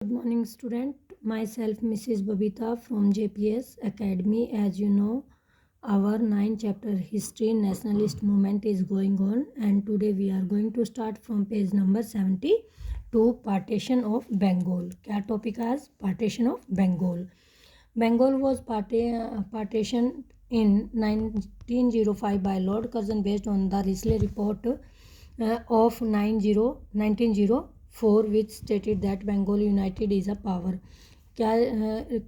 Good morning, student. Myself, Mrs. Babita from JPS Academy. As you know, our 9th chapter history nationalist movement is going on, and today we are going to start from page number 70 to partition of Bengal. क्या topic as partition of Bengal. Bengal was partitioned in 1905 by Lord Curzon based on the Risley report of 1904 which stated that Bengal united is a power. क्या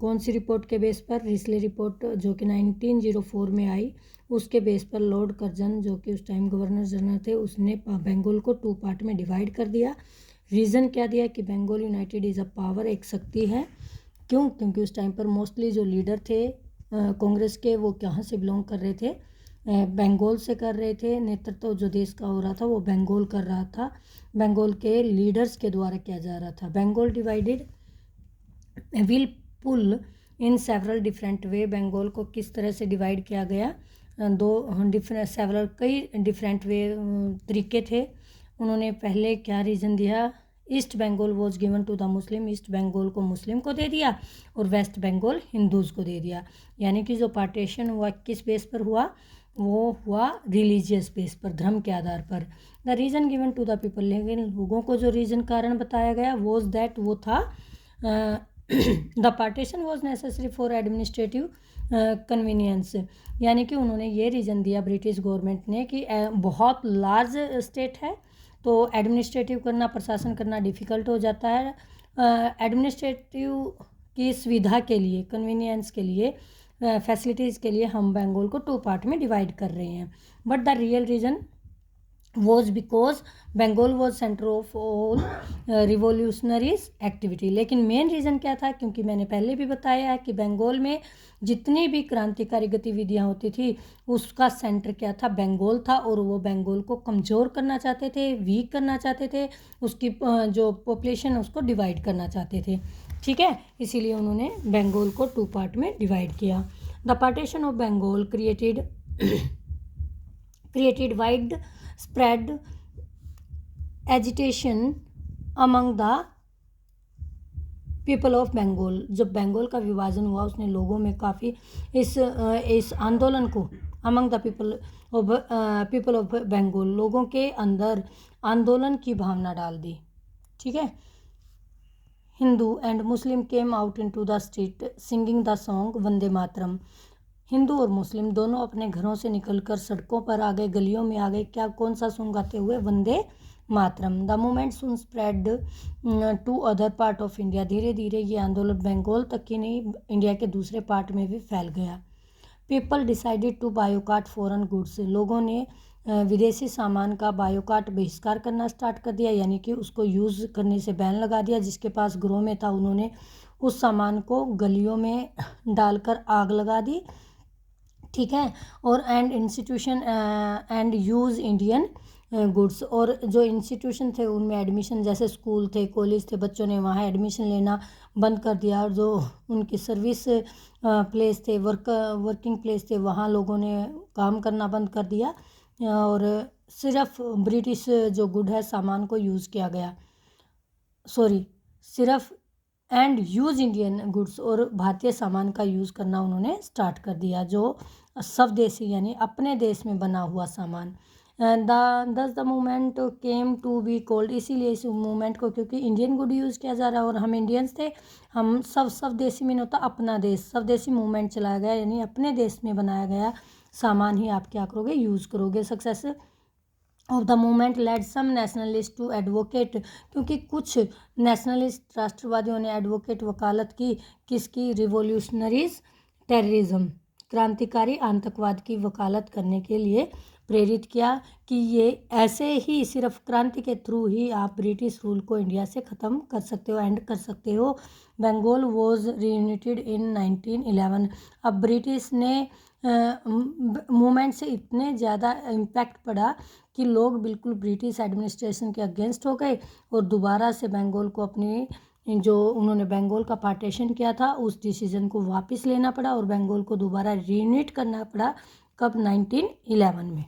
कौन सी report के base पर? Risley report जो कि 1904 में आई, उसके base पर Lord Curzon जो कि उस टाइम गवर्नर जनरल थे, उसने बंगाल को 2 पार्ट में डिवाइड कर दिया. रीज़न क्या दिया कि Bengal united is a power, एक शक्ति है. क्यों? क्योंकि उस टाइम पर मोस्टली जो लीडर थे कांग्रेस के, वो कहाँ से बिलोंग कर रहे थे? बंगाल से कर रहे थे. नेतृत्व जो देश का हो रहा था वो बंगाल कर रहा था, बंगाल के लीडर्स के द्वारा किया जा रहा था. Bengal divided will pull in several different way. Bengal को किस तरह से डिवाइड किया गया? कई डिफरेंट वे तरीके थे. उन्होंने पहले क्या रीज़न दिया? East Bengal was given to the Muslim. East Bengal को मुस्लिम को दे दिया और वेस्ट बंगाल हिंदूज़ को दे दिया. यानी कि जो पार्टीशन हुआ किस बेस पर हुआ? वो हुआ रिलीजियस बेस पर, धर्म के आधार पर. The reason given to the people, लेकिन लोगों को जो रीज़न कारण बताया गया वॉज दैट, वो था the partition was necessary for administrative convenience. यानी कि उन्होंने ये रीज़न दिया ब्रिटिश गवर्नमेंट ने कि बहुत लार्ज स्टेट है तो एडमिनिस्ट्रेटिव करना, प्रशासन करना डिफ़िकल्ट हो जाता है. एडमिनिस्ट्रेटिव की सुविधा के लिए, कन्वीनियंस के लिए, फैसिलिटीज़ के लिए हम बंगाल को 2 पार्ट में डिवाइड कर रहे हैं. But the real reason was because Bengal was centre of all revolutionaries activity. लेकिन मेन रीज़न क्या था? क्योंकि मैंने पहले भी बताया है कि बंगाल में जितनी भी क्रांतिकारी गतिविधियाँ होती थी उसका सेंटर क्या था? बंगाल था. और वो बंगाल को कमज़ोर करना चाहते थे, वीक करना चाहते थे, उसकी जो पॉपुलेशन उसको डिवाइड करना चाहते थे. ठीक है, इसीलिए उन्होंने बंगाल को 2 पार्ट में डिवाइड किया. The partition of Bengal created wide spread agitation among the people of Bengal. जब बंगाल का विभाजन हुआ उसने लोगों में काफ़ी इस आंदोलन को, among the people of Bengal, लोगों के अंदर आंदोलन की भावना डाल दी. ठीक है. Hindu and Muslim came out into the street singing the song Vande Mataram. हिंदू और मुस्लिम दोनों अपने घरों से निकलकर सड़कों पर आ गए, गलियों में आ गए. क्या, कौन सा सॉन्ग गाते हुए? Vande Mataram. The movement soon spread to other part of India. धीरे धीरे ये आंदोलन बंगाल तक ही नहीं, इंडिया के दूसरे पार्ट में भी फैल गया. People decided to boycott foreign goods. लोगों ने विदेशी सामान का बायोकाट, बहिष्कार करना स्टार्ट कर दिया. यानी कि उसको यूज़ करने से बैन लगा दिया. जिसके पास घरों में था उन्होंने उस सामान को गलियों में डालकर आग लगा दी. ठीक है. और and institution and use Indian goods. और जो इंस्टीट्यूशन थे उनमें एडमिशन, जैसे स्कूल थे, कॉलेज थे, बच्चों ने वहाँ एडमिशन लेना बंद कर दिया. और जो उनकी सर्विस प्लेस थे, वर्किंग प्लेस थे, वहाँ लोगों ने काम करना बंद कर दिया. और सिर्फ ब्रिटिश जो गुड है सामान को यूज़ किया गया. सिर्फ एंड यूज़ इंडियन गुड्स, और भारतीय सामान का यूज़ करना उन्होंने स्टार्ट कर दिया, जो स्वदेशी यानी अपने देश में बना हुआ सामान. Thus the movement came to be called. इसीलिए इस मूवमेंट को, क्योंकि इंडियन गुड यूज़ किया जा रहा है और हम इंडियंस थे, हम स्वदेशी मीन होता अपना देश. स्वदेशी मूवमेंट चलाया गया, यानी अपने देश में बनाया गया सामान ही आप क्या करोगे? यूज़ करोगे. Success of the movement led some nationalist to advocate. क्योंकि कुछ नेशनलिस्ट राष्ट्रवादियों ने एडवोकेट, वकालत की, किसकी? रिवोल्यूशनरीज टेररिज्म, क्रांतिकारी आतंकवाद की वकालत करने के लिए प्रेरित किया कि ये ऐसे ही सिर्फ क्रांति के थ्रू ही आप ब्रिटिश रूल को इंडिया से ख़त्म कर सकते हो, एंड कर सकते हो. बंगाल वॉज रीयूनाइटेड इन 1911. अब ब्रिटिश ने मूवमेंट से इतने ज़्यादा इम्पैक्ट पड़ा कि लोग बिल्कुल ब्रिटिश एडमिनिस्ट्रेशन के अगेंस्ट हो गए और दोबारा से बंगाल को अपनी, जो उन्होंने बंगाल का पार्टीशन किया था उस डिसीजन को वापस लेना पड़ा और बंगाल को दोबारा रीयूनाइट करना पड़ा. कब? 1911 में.